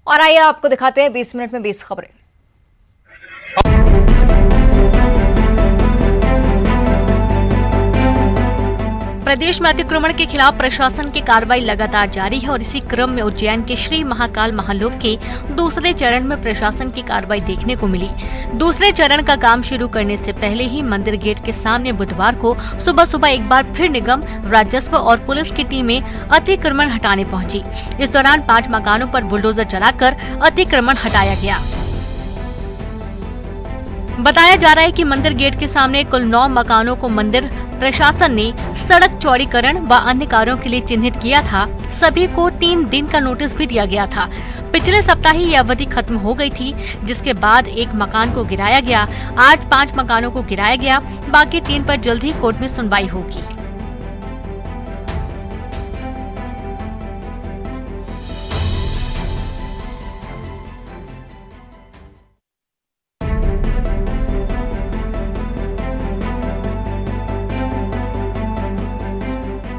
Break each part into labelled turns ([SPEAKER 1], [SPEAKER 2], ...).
[SPEAKER 1] और आइए आपको दिखाते हैं 20 मिनट में 20 खबरें।
[SPEAKER 2] प्रदेश में अतिक्रमण के खिलाफ प्रशासन की कार्रवाई लगातार जारी है और इसी क्रम में उज्जैन के श्री महाकाल महालोक के दूसरे चरण में प्रशासन की कार्रवाई देखने को मिली। दूसरे चरण का काम शुरू करने से पहले ही मंदिर गेट के सामने बुधवार को सुबह एक बार फिर निगम, राजस्व और पुलिस की टीमें अतिक्रमण हटाने पहुंची। इस दौरान 5 मकानों पर बुलडोजर चलाकर अतिक्रमण हटाया गया। बताया जा रहा है कि मंदिर गेट के सामने कुल 9 मकानों को मंदिर प्रशासन ने सड़क चौड़ीकरण व अन्य कार्यों के लिए चिन्हित किया था। सभी को 3 दिन का नोटिस भी दिया गया था। पिछले सप्ताह ही यह अवधि खत्म हो गई थी, जिसके बाद एक मकान को गिराया गया। आज 5 मकानों को गिराया गया, बाकी 3 पर जल्द ही कोर्ट में सुनवाई होगी।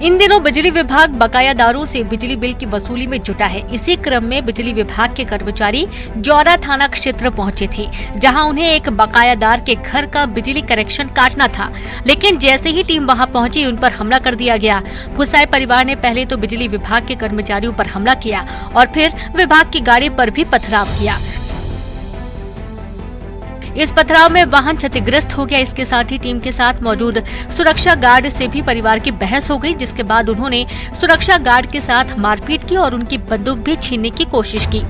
[SPEAKER 2] इन दिनों बिजली विभाग बकायादारों से बिजली बिल की वसूली में जुटा है। इसी क्रम में बिजली विभाग के कर्मचारी जौरा थाना क्षेत्र पहुंचे थे, जहां उन्हें एक बकायादार के घर का बिजली कनेक्शन काटना था, लेकिन जैसे ही टीम वहां पहुंची उन पर हमला कर दिया गया। गुस्साए परिवार ने पहले तो बिजली विभाग के कर्मचारियों पर हमला किया और फिर विभाग की गाड़ी पर भी पथराव किया। इस पथराव में वाहन क्षतिग्रस्त हो गया। इसके साथ ही टीम के साथ मौजूद सुरक्षा गार्ड से भी परिवार की बहस हो गई, जिसके बाद उन्होंने सुरक्षा गार्ड के साथ मारपीट की और उनकी बंदूक भी छीनने की कोशिश की।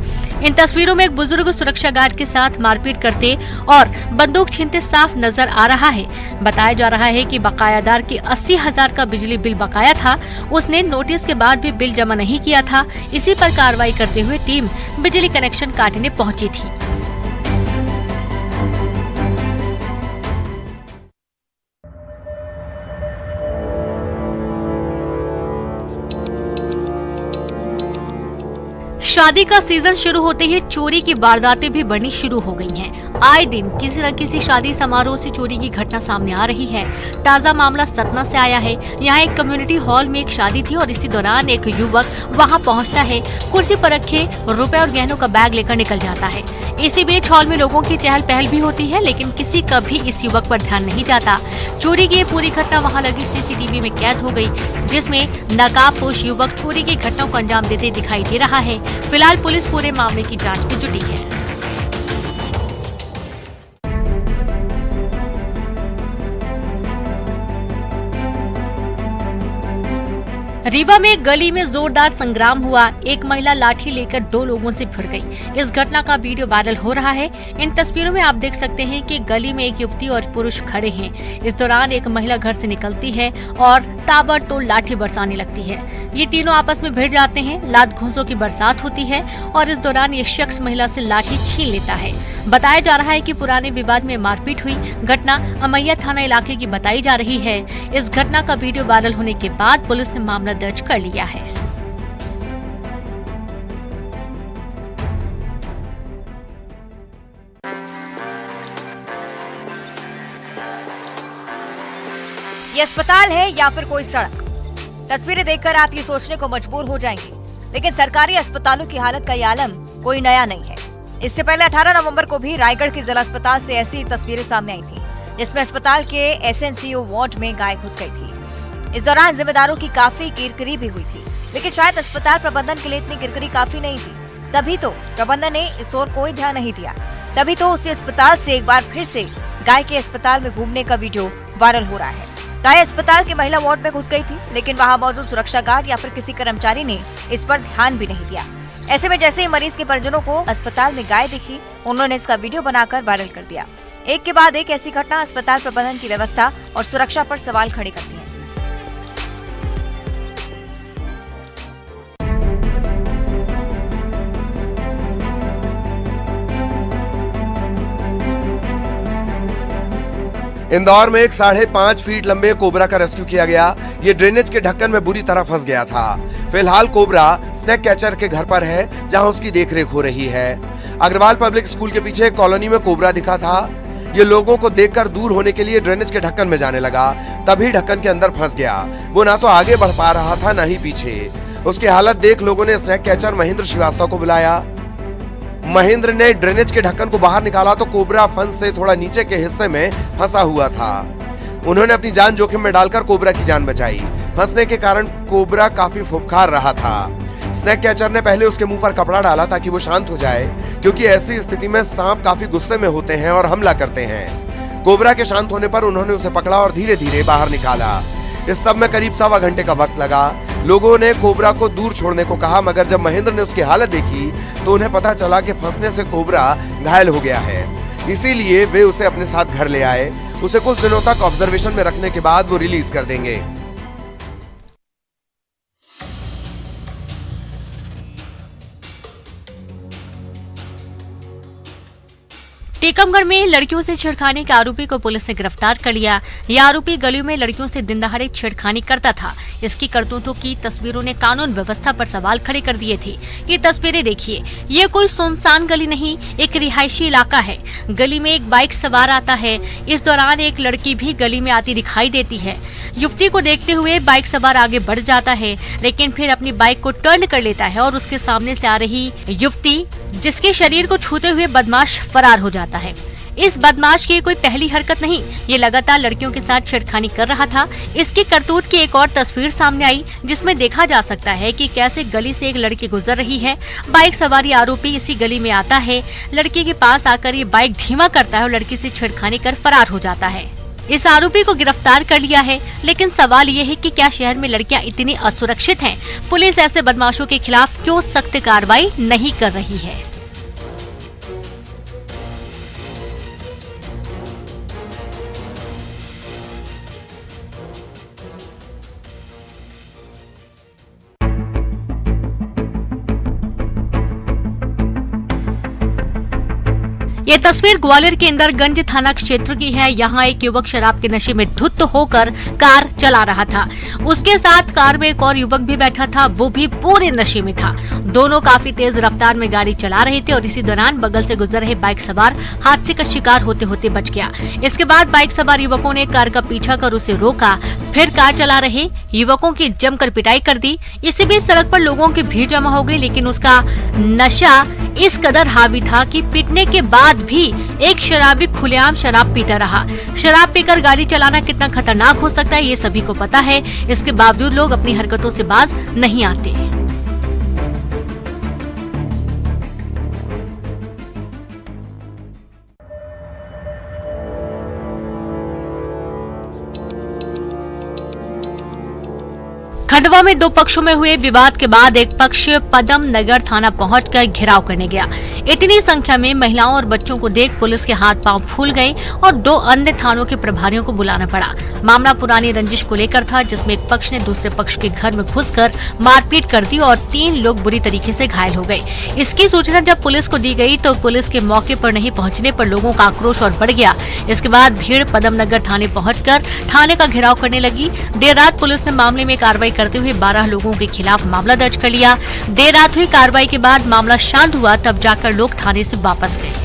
[SPEAKER 2] इन तस्वीरों में एक बुजुर्ग सुरक्षा गार्ड के साथ मारपीट करते और बंदूक छीनते साफ नजर आ रहा है। बताया जा रहा है कि बकायादार की 80,000 का बिजली बिल बकाया था। उसने नोटिस के बाद भी बिल जमा नहीं किया था। इसी पर कार्रवाई करते हुए टीम बिजली कनेक्शन काटने पहुंची थी। शादी का सीजन शुरू होते ही चोरी की वारदातें भी बढ़नी शुरू हो गई हैं। आए दिन किसी न किसी शादी समारोह से चोरी की घटना सामने आ रही है। ताजा मामला सतना से आया है। यहाँ एक कम्युनिटी हॉल में एक शादी थी और इसी दौरान एक युवक वहाँ पहुँचता है, कुर्सी पर रखे रुपए और गहनों का बैग लेकर निकल जाता है। इसी बीच हॉल में लोगों की चहल पहल भी होती है, लेकिन किसी का भी इस युवक पर ध्यान नहीं जाता। चोरी की पूरी घटना वहाँ लगी CCTV में कैद हो गई, जिसमें नकाबपोश युवक चोरी की घटना को अंजाम देते दिखाई दे रहा है। फिलहाल पुलिस पूरे मामले की जांच में जुटी है। रीवा में गली में जोरदार संग्राम हुआ। एक महिला लाठी लेकर 2 लोगों से भिड़ गई। इस घटना का वीडियो वायरल हो रहा है। इन तस्वीरों में आप देख सकते हैं कि गली में एक युवती और पुरुष खड़े हैं। इस दौरान एक महिला घर से निकलती है और ताबड़तोड़ लाठी बरसाने लगती है। ये तीनों आपस में भिड़ जाते हैं। लात घूंसों की बरसात होती है और इस दौरान ये शख्स महिला से लाठी छीन लेता है। बताया जा रहा है कि पुराने विवाद में मारपीट हुई। घटना अमैया थाना इलाके की बताई जा रही है। इस घटना का वीडियो वायरल होने के बाद पुलिस ने मामला दर्ज कर लिया है।
[SPEAKER 1] ये अस्पताल है या फिर कोई सड़क? तस्वीरें देखकर आप ये सोचने को मजबूर हो जाएंगे, लेकिन सरकारी अस्पतालों की हालत का ये आलम कोई नया नहीं है। इससे पहले 18 नवंबर को भी रायगढ़ के जिला अस्पताल से ऐसी तस्वीरें सामने आई थी, जिसमें अस्पताल के SNCO वार्ड में गाय घुस गई थी। इस दौरान जिम्मेदारों की काफी किरकिरी भी हुई थी, लेकिन शायद अस्पताल प्रबंधन के लिए इतनी किरकिरी काफी नहीं थी। तभी तो प्रबंधन ने इस ओर कोई ध्यान नहीं दिया। तभी तो उसी अस्पताल से एक बार फिर से गाय के अस्पताल में घूमने का वीडियो वायरल हो रहा है। गाय अस्पताल के महिला वार्ड में घुस गई थी, लेकिन वहां मौजूद सुरक्षा गार्ड या फिर किसी कर्मचारी ने इस पर ध्यान भी नहीं दिया। ऐसे में जैसे ही मरीज के परिजनों को अस्पताल में गाय दिखी, उन्होंने इसका वीडियो बनाकर वायरल कर दिया। एक के बाद एक ऐसी घटना अस्पताल प्रबंधन की व्यवस्था और सुरक्षा पर सवाल खड़े करती है।
[SPEAKER 3] इंदौर में एक 5.5 फीट लंबे कोबरा का रेस्क्यू किया गया। ये ड्रेनेज के ढक्कन में बुरी तरह फंस गया था। फिलहाल कोबरा स्नेक कैचर के घर पर है, जहां उसकी देखरेख हो रही है। अग्रवाल पब्लिक स्कूल के पीछे एक कॉलोनी में कोबरा दिखा था। ये लोगों को देखकर दूर होने के लिए ड्रेनेज के ढक्कन में जाने लगा, तभी ढक्कन के अंदर फंस गया। वो ना तो आगे बढ़ पा रहा था, न ही पीछे। उसकी हालत देख लोगों ने स्नैक कैचर महेंद्र श्रीवास्तव को बुलाया। महेंद्र ने ड्रेनेज के ढक्कन को बाहर निकाला तो कोबरा फन से थोड़ा नीचे के हिस्से में फंसा हुआ था। उन्होंने अपनी जान जोखिम में डालकर कोबरा की जान बचाई। फंसने के कारण कोबरा काफी फुफकार रहा था। स्नैक कैचर ने पहले उसके मुंह पर कपड़ा डाला ताकि वो शांत हो जाए, क्योंकि ऐसी स्थिति में सांप काफी गुस्से में होते हैं और हमला करते हैं। कोबरा के शांत होने पर उन्होंने उसे पकड़ा और धीरे धीरे बाहर निकाला। इस सब में करीब 1.25 घंटे का वक्त लगा। लोगों ने कोबरा को दूर छोड़ने को कहा, मगर जब महेंद्र ने उसकी हालत देखी तो उन्हें पता चला कि फंसने से कोबरा घायल हो गया है। इसीलिए वे उसे अपने साथ घर ले आए। उसे कुछ दिनों तक ऑब्जर्वेशन में रखने के बाद वो रिलीज कर देंगे।
[SPEAKER 2] टीकमगढ़ में लड़कियों से छेड़खानी के आरोपी को पुलिस ने गिरफ्तार कर लिया। यह आरोपी गलियों में लड़कियों से दिन दहाड़े छेड़खानी करता था। इसकी करतूतों की तस्वीरों ने कानून व्यवस्था पर सवाल खड़े कर दिए थे। ये तस्वीरें देखिए, ये कोई सुनसान गली नहीं, एक रिहायशी इलाका है। गली में एक बाइक सवार आता है। इस दौरान एक लड़की भी गली में आती दिखाई देती है। युवती को देखते हुए बाइक सवार आगे बढ़ जाता है, लेकिन फिर अपनी बाइक को टर्न कर लेता है और उसके सामने से आ रही युवती, जिसके शरीर को छूते हुए बदमाश फरार हो जाता है। इस बदमाश की कोई पहली हरकत नहीं, ये लगातार लड़कियों के साथ छेड़खानी कर रहा था। इसकी करतूत की एक और तस्वीर सामने आई, जिसमें देखा जा सकता है कि कैसे गली से एक लड़की गुजर रही है। बाइक सवारी आरोपी इसी गली में आता है, लड़की के पास आकर ये बाइक धीमा करता है और लड़की से छेड़खानी कर फरार हो जाता है। इस आरोपी को गिरफ्तार कर लिया है, लेकिन सवाल ये है कि क्या शहर में लड़कियां इतनी असुरक्षित हैं? पुलिस ऐसे बदमाशों के खिलाफ क्यों सख्त कार्रवाई नहीं कर रही है? ये तस्वीर ग्वालियर के इंदरगंज थाना क्षेत्र की है। यहाँ एक युवक शराब के नशे में धुत होकर कार चला रहा था। उसके साथ कार में एक और युवक भी बैठा था, वो भी पूरे नशे में था। दोनों काफी तेज रफ्तार में गाड़ी चला रहे थे और इसी दौरान बगल से गुजर रहे बाइक सवार हादसे का शिकार होते होते बच गया। इसके बाद बाइक सवार युवकों ने कार का पीछा कर उसे रोका, फिर कार चला रहे युवकों की जमकर पिटाई कर दी। इसी बीच सड़क पर लोगों की भीड़ जमा हो गई, लेकिन उसका नशा इस कदर हावी था कि पीटने के बाद भी एक शराबी खुलेआम शराब पीता रहा। शराब पीकर गाड़ी चलाना कितना खतरनाक हो सकता है, ये सभी को पता है। इसके बावजूद लोग अपनी हरकतों से बाज नहीं आते। खंडवा में दो पक्षों में हुए विवाद के बाद एक पक्ष पदम नगर थाना पहुंचकर घेराव करने गया। इतनी संख्या में महिलाओं और बच्चों को देख पुलिस के हाथ पांव फूल गए और 2 अन्य थानों के प्रभारियों को बुलाना पड़ा। मामला पुरानी रंजिश को लेकर था, जिसमें एक पक्ष ने दूसरे पक्ष के घर में घुसकर मारपीट कर दी और 3 लोग बुरी तरीके से घायल हो गए। इसकी सूचना जब पुलिस को दी गई तो पुलिस के मौके पर नहीं पहुंचने पर लोगों का आक्रोश और बढ़ गया। इसके बाद भीड़ पदम नगर थाने पहुंचकर थाने का घेराव करने लगी। देर रात पुलिस ने मामले में कार्रवाई करते हुए 12 लोगों के खिलाफ मामला दर्ज कर लिया। देर रात हुई कार्रवाई के बाद मामला शांत हुआ, तब जाकर लोग थाने से वापस गए।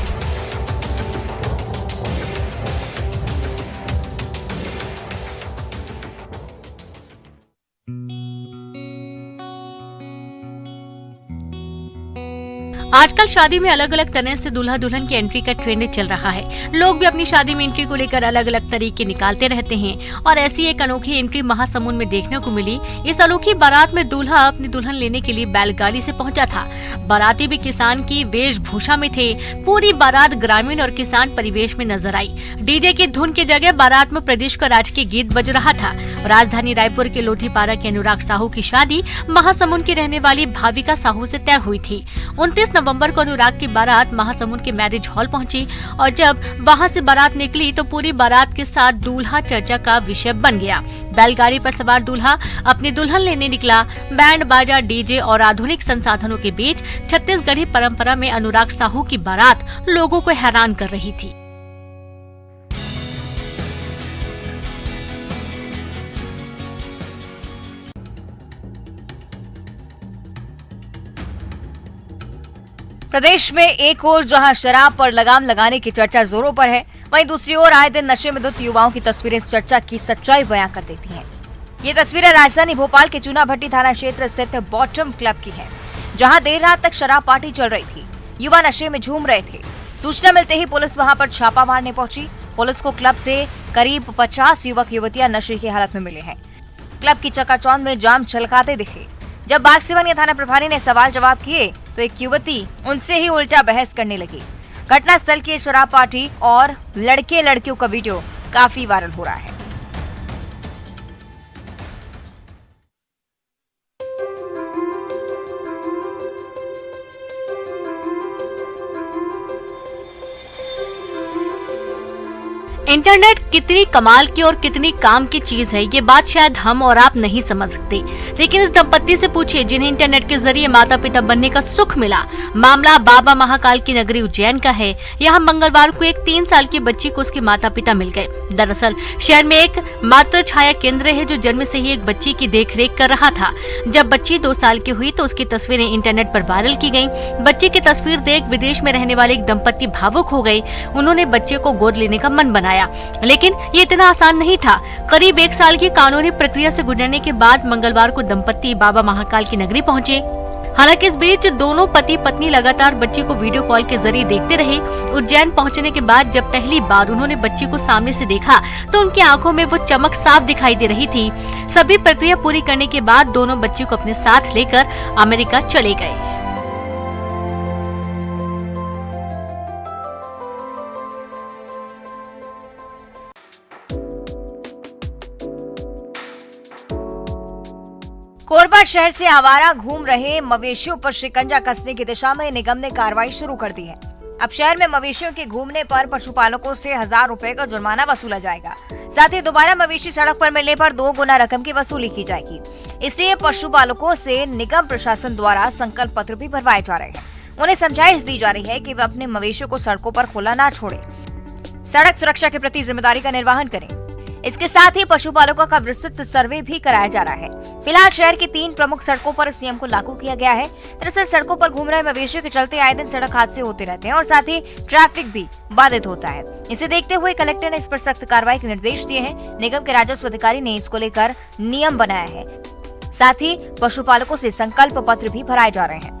[SPEAKER 2] आजकल शादी में अलग अलग तरह से दूल्हा दुल्हन की एंट्री का ट्रेंड चल रहा है। लोग भी अपनी शादी में एंट्री को लेकर अलग अलग तरीके निकालते रहते हैं और ऐसी एक अनोखी एंट्री महासमुंद में देखने को मिली। इस अनोखी बारात में दूल्हा अपनी दुल्हन लेने के लिए बैलगाड़ी से पहुंचा था। बाराती भी किसान की वेशभूषा में थे। पूरी बारात ग्रामीण और किसान परिवेश में नजर आई। डीजे की धुन की जगह बारात में प्रदेश का राजकीय गीत बज रहा था। राजधानी रायपुर के लोधीपारा के अनुराग साहू की शादी महासमुंद की रहने वाली भाविका साहू से तय हुई थी। 29 नवंबर को अनुराग की बारात महासमुंद के मैरिज हॉल पहुंची और जब वहां से बारात निकली तो पूरी बारात के साथ दूल्हा चर्चा का विषय बन गया। बैलगाड़ी पर सवार दूल्हा अपनी दुल्हन लेने निकला। बैंड बाजा, डीजे और आधुनिक संसाधनों के बीच छत्तीसगढ़ी परंपरा में अनुराग साहू की बारात लोगों को हैरान कर रही थी।
[SPEAKER 1] प्रदेश में एक ओर जहां शराब पर लगाम लगाने की चर्चा जोरों पर है, वहीं दूसरी ओर आए दिन नशे में धुत युवाओं की तस्वीरें इस चर्चा की सच्चाई बयां कर देती हैं। ये तस्वीरें राजधानी भोपाल के चूनाभट्टी थाना क्षेत्र स्थित बॉटम क्लब की है, जहां देर रात तक शराब पार्टी चल रही थी। युवा नशे में झूम रहे थे। सूचना मिलते ही पुलिस वहां पर छापा मारने पहुंची। पुलिस को क्लब से करीब 50 युवक युवतियां नशे की हालत में मिले हैं। क्लब की चकाचौंध में जाम छलकाते दिखे। जब बाग सिवनिया थाना प्रभारी ने सवाल जवाब किए तो एक युवती उनसे ही उल्टा बहस करने लगी। घटना स्थल की शराब पार्टी और लड़के लड़कियों का वीडियो काफी वायरल हो रहा है।
[SPEAKER 2] इंटरनेट कितनी कमाल की और कितनी काम की चीज है, ये बात शायद हम और आप नहीं समझ सकते, लेकिन इस दंपत्ति से पूछिए जिन्हें इंटरनेट के जरिए माता पिता बनने का सुख मिला। मामला बाबा महाकाल की नगरी उज्जैन का है। यहाँ मंगलवार को एक 3 साल की बच्ची को उसके माता पिता मिल गए। दरअसल शहर में एक मातृ छाया केंद्र है जो जन्म से ही एक बच्ची की देख रेख कर रहा था। जब बच्ची 2 साल की हुई तो उसकी तस्वीरें इंटरनेट पर वायरल की गयी। बच्चे की तस्वीर देख विदेश में रहने वाले एक दंपत्ति भावुक हो गए। उन्होंने बच्चे को गोद लेने का मन बनाया, लेकिन ये इतना आसान नहीं था। करीब 1 साल की कानूनी प्रक्रिया से गुजरने के बाद मंगलवार को दंपत्ति बाबा महाकाल की नगरी पहुंचे। हालांकि इस बीच दोनों पति पत्नी लगातार बच्ची को वीडियो कॉल के जरिए देखते रहे। उज्जैन पहुंचने के बाद जब पहली बार उन्होंने बच्ची को सामने से देखा तो उनकी आंखों में वो चमक साफ दिखाई दे रही थी। सभी प्रक्रिया पूरी करने के बाद दोनों बच्ची को अपने साथ लेकर अमेरिका चले गए।
[SPEAKER 1] कोरबा शहर से आवारा घूम रहे मवेशियों पर शिकंजा कसने की दिशा में निगम ने कार्रवाई शुरू कर दी है। अब शहर में मवेशियों के घूमने पर पशुपालकों से 1000 रुपए का जुर्माना वसूला जाएगा। साथ ही दोबारा मवेशी सड़क पर मिलने पर 2 गुना रकम की वसूली की जाएगी। इसलिए पशुपालकों से निगम प्रशासन द्वारा संकल्प पत्र भी भरवाए जा रहे हैं। उन्हें समझाइश दी जा रही है कि वे अपने मवेशियों को सड़कों पर खुला ना छोड़े, सड़क सुरक्षा के प्रति जिम्मेदारी का निर्वहन करें। इसके साथ ही पशुपालकों का विस्तृत सर्वे भी कराया जा रहा है। फिलहाल शहर की 3 प्रमुख सड़कों पर इस नियम को लागू किया गया है। दरअसल सड़कों पर घूम रहे मवेशियों के चलते आए दिन सड़क हादसे होते रहते हैं और साथ ही ट्रैफिक भी बाधित होता है। इसे देखते हुए कलेक्टर ने इस पर सख्त कार्रवाई के निर्देश दिए हैं। निगम के राजस्व अधिकारी ने इसको लेकर नियम बनाया है। साथ ही पशुपालकों से संकल्प पत्र भी भराए जा रहे हैं।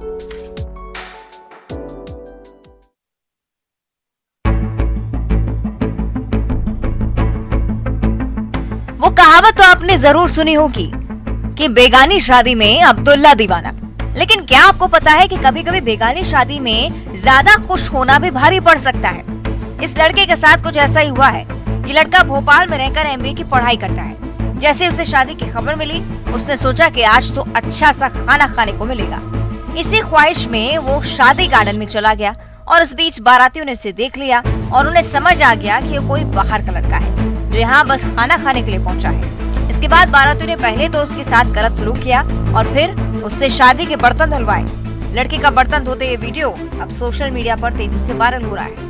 [SPEAKER 1] वो कहावत तो आपने जरूर सुनी होगी कि बेगानी शादी में अब्दुल्ला दीवाना। लेकिन क्या आपको पता है कि कभी कभी बेगानी शादी में ज्यादा खुश होना भी भारी पड़ सकता है। इस लड़के के साथ कुछ ऐसा ही हुआ है। ये लड़का भोपाल में रहकर MBA की पढ़ाई करता है। जैसे उसे शादी की खबर मिली, उसने सोचा कि आज तो अच्छा सा खाना खाने को मिलेगा। इसी ख्वाहिश में वो शादी गार्डन में चला गया और इस बीच बारातियों ने उसे देख लिया और उन्हें समझ आ गया कि ये कोई बाहर का लड़का है जो यहाँ बस खाना खाने के लिए पहुँचा है। इसके बाद बारातियों ने पहले तो उसके साथ गलत सलूक किया और फिर उससे शादी के बर्तन धुलवाए। लड़के का बर्तन धोते ये वीडियो अब सोशल मीडिया पर तेजी से वायरल हो रहा है।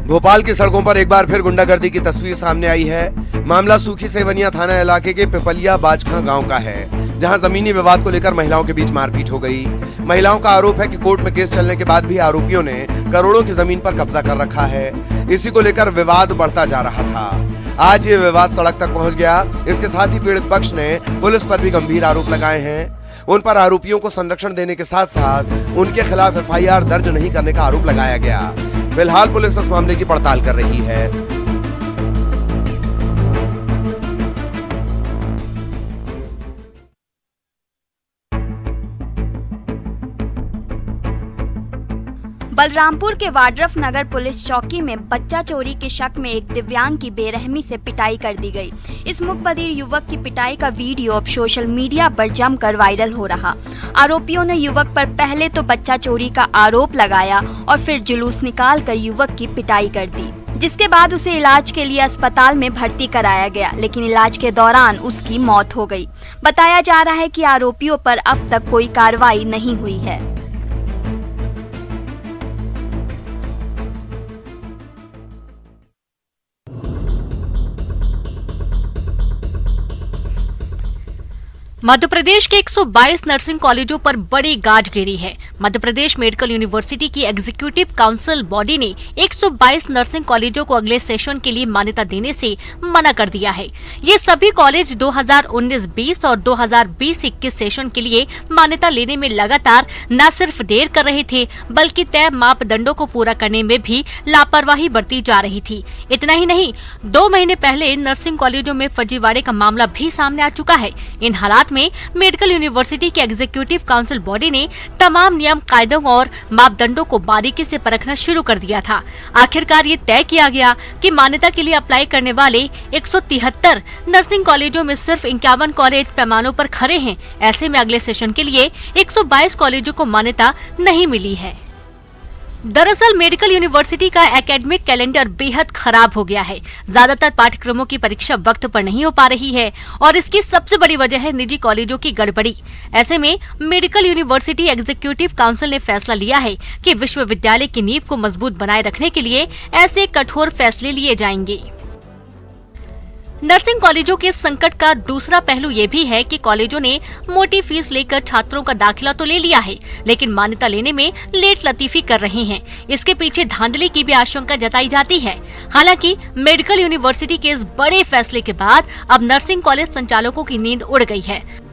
[SPEAKER 3] भोपाल की सड़कों पर एक बार फिर गुंडागर्दी की तस्वीर सामने आई है। मामला सूखी सेवनिया थाना इलाके के पिपलिया बाजखा गांव का है, जहां जमीनी विवाद को लेकर महिलाओं के बीच मारपीट हो गई। महिलाओं का आरोप है कि कोर्ट में केस चलने के बाद भी आरोपियों ने करोड़ों की जमीन पर कब्जा कर रखा है। इसी को लेकर विवाद बढ़ता जा रहा था। आज ये विवाद सड़क तक पहुंच गया। इसके साथ ही पीड़ित पक्ष ने पुलिस पर भी गंभीर आरोप लगाए हैं। उन पर आरोपियों को संरक्षण देने के साथ साथ उनके खिलाफ FIR दर्ज नहीं करने का आरोप लगाया गया। फिलहाल पुलिस इस मामले की पड़ताल कर रही है।
[SPEAKER 4] बलरामपुर के वाड्रफ नगर पुलिस चौकी में बच्चा चोरी के शक में एक दिव्यांग की बेरहमी से पिटाई कर दी गई। इस मुखबधिर युवक की पिटाई का वीडियो अब सोशल मीडिया पर जमकर वायरल हो रहा। आरोपियों ने युवक पर पहले तो बच्चा चोरी का आरोप लगाया और फिर जुलूस निकालकर युवक की पिटाई कर दी, जिसके बाद उसे इलाज के लिए अस्पताल में भर्ती कराया गया, लेकिन इलाज के दौरान उसकी मौत हो गई। बताया जा रहा है कि आरोपियों पर अब तक कोई कार्रवाई नहीं हुई है।
[SPEAKER 2] मध्य प्रदेश के 122 नर्सिंग कॉलेजों पर बड़ी गाज गिरी है। मध्य प्रदेश मेडिकल यूनिवर्सिटी की एग्जीक्यूटिव काउंसिल बॉडी ने 122 नर्सिंग कॉलेजों को अगले सेशन के लिए मान्यता देने से मना कर दिया है। ये सभी कॉलेज 2019-20 और 2020-21 सेशन के लिए मान्यता लेने में लगातार न सिर्फ देर कर रहे थे, बल्कि तय मापदंडों को पूरा करने में भी लापरवाही बरती जा रही थी। इतना ही नहीं, 2 महीने पहले नर्सिंग कॉलेजों में फर्जीवाड़े का मामला भी सामने आ चुका है। इन हालात में मेडिकल यूनिवर्सिटी की एग्जीक्यूटिव काउंसिल बॉडी ने तमाम नियम कायदों और मापदंडों को बारीकी से परखना शुरू कर दिया था। आखिरकार ये तय किया गया कि मान्यता के लिए अप्लाई करने वाले 173 नर्सिंग कॉलेजों में सिर्फ 51 कॉलेज पैमानों पर खड़े हैं। ऐसे में अगले सेशन के लिए 122 कॉलेजों को मान्यता नहीं मिली है। दरअसल मेडिकल यूनिवर्सिटी का एकेडमिक कैलेंडर बेहद खराब हो गया है। ज्यादातर पाठ्यक्रमों की परीक्षा वक्त पर नहीं हो पा रही है और इसकी सबसे बड़ी वजह है निजी कॉलेजों की गड़बड़ी। ऐसे में मेडिकल यूनिवर्सिटी एग्जीक्यूटिव काउंसिल ने फैसला लिया है कि विश्वविद्यालय की नींव को मजबूत बनाए रखने के लिए ऐसे कठोर फैसले लिए जाएंगे। नर्सिंग कॉलेजों के संकट का दूसरा पहलू ये भी है कि कॉलेजों ने मोटी फीस लेकर छात्रों का दाखिला तो ले लिया है, लेकिन मान्यता लेने में लेट लतीफी कर रहे हैं। इसके पीछे धांधली की भी आशंका जताई जाती है। हालांकि मेडिकल यूनिवर्सिटी के इस बड़े फैसले के बाद अब नर्सिंग कॉलेज संचालकों की नींद उड़ गई है।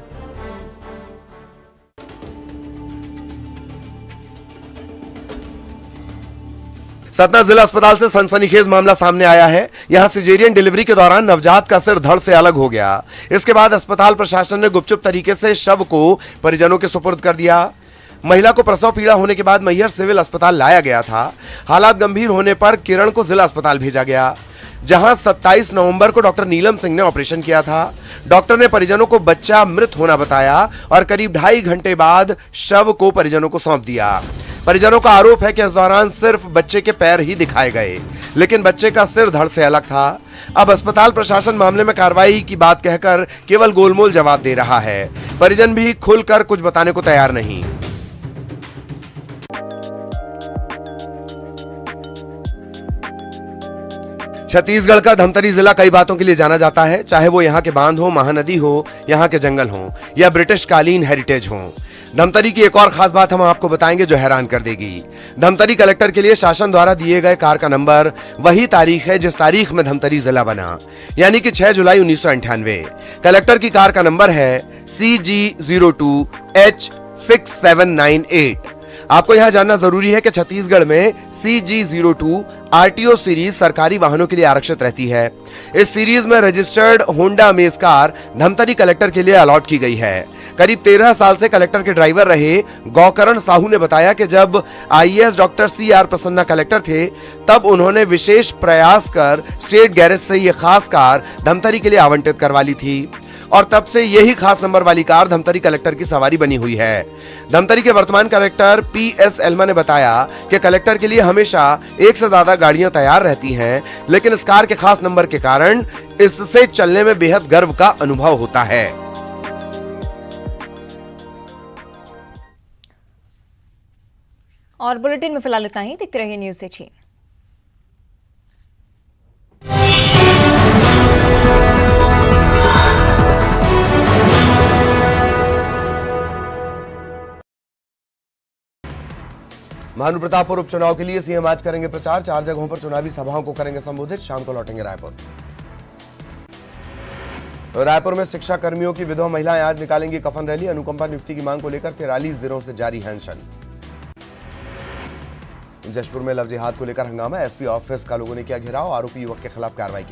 [SPEAKER 3] सतना जिला अस्पताल से सनसनीखेज मामला सामने आया है। यहां सिजेरियन डिलीवरी के दौरान नवजात का सिर धड़ से अलग हो गया। इसके बाद अस्पताल प्रशासन ने गुपचुप तरीके से शव को परिजनों के सुपुर्द कर दिया। महिला को प्रसव पीड़ा होने के बाद मैहर सिविल अस्पताल लाया गया था। हालात गंभीर होने पर किरण को जिला अस्पताल भेजा गया, जहां 27 नवंबर को डॉक्टर नीलम सिंह ने ऑपरेशन किया था। डॉक्टर ने परिजनों को बच्चा मृत होना बताया और करीब 2.5 घंटे बाद शव को परिजनों को सौंप दिया। परिजनों का आरोप है कि इस दौरान सिर्फ बच्चे के पैर ही दिखाए गए, लेकिन बच्चे का सिर धड़ से अलग था। अब अस्पताल प्रशासन मामले में कार्रवाई की बात कहकर केवल गोलमोल जवाब दे रहा है। परिजन भी खुलकर कुछ बताने को तैयार नहीं। छत्तीसगढ़ का धमतरी जिला कई बातों के लिए जाना जाता है, चाहे वो यहाँ के बांध हो, महानदी हो, यहाँ के जंगल हो या ब्रिटिश कालीन हेरिटेज हो। धमतरी की एक और खास बात हम आपको बताएंगे जो हैरान कर देगी। धमतरी कलेक्टर के लिए शासन द्वारा दिए गए कार का नंबर वही तारीख है जिस तारीख में धमतरी जिला बना, यानी कि 6 जुलाई 1998। कलेक्टर की कार का नंबर है CG02H6798। आपको यहां जानना जरूरी है कि छत्तीसगढ़ में CG02 RTO सीरीज सरकारी वाहनों के लिए आरक्षित रहती है। इस सीरीज में registered Honda amaze car Dhamtari collector के लिए अलॉट की गई है। करीब 13 साल से कलेक्टर के ड्राइवर रहे गौकरण साहू ने बताया कि जब IAS doctor CR Prasanna collector थे, तब उन्होंने विशेष प्रयास कर स्टेट गैरेज से यह खास कार धमतरी के लिए आवंटित करवा ली थी और तब से यही खास नंबर वाली कार धमतरी कलेक्टर की सवारी बनी हुई है। धमतरी के वर्तमान कलेक्टर PS एल्मा ने बताया कि कलेक्टर के लिए हमेशा एक से ज्यादा गाड़ियां तैयार रहती हैं, लेकिन इस कार के खास नंबर के कारण इससे चलने में बेहद गर्व का अनुभव होता है।
[SPEAKER 1] और बुलेटिन में फिलहाल इतना ही। देखते रहिए न्यूज़ 18।
[SPEAKER 3] भानुप्रतापपुर उपचुनाव के लिए सीएम आज करेंगे प्रचार। 4 जगहों पर चुनावी सभाओं को करेंगे संबोधित। शाम को लौटेंगे रायपुर। तो रायपुर में शिक्षा कर्मियों की विधवा महिलाएं आज निकालेंगी कफन रैली। अनुकंपा नियुक्ति की मांग को लेकर 43 दिनों से जारी है अनशन। जशपुर में लव जिहाद को लेकर हंगामा। SP ऑफिस का लोगों ने किया घेराव। आरोपी युवक के खिलाफ कार्रवाई की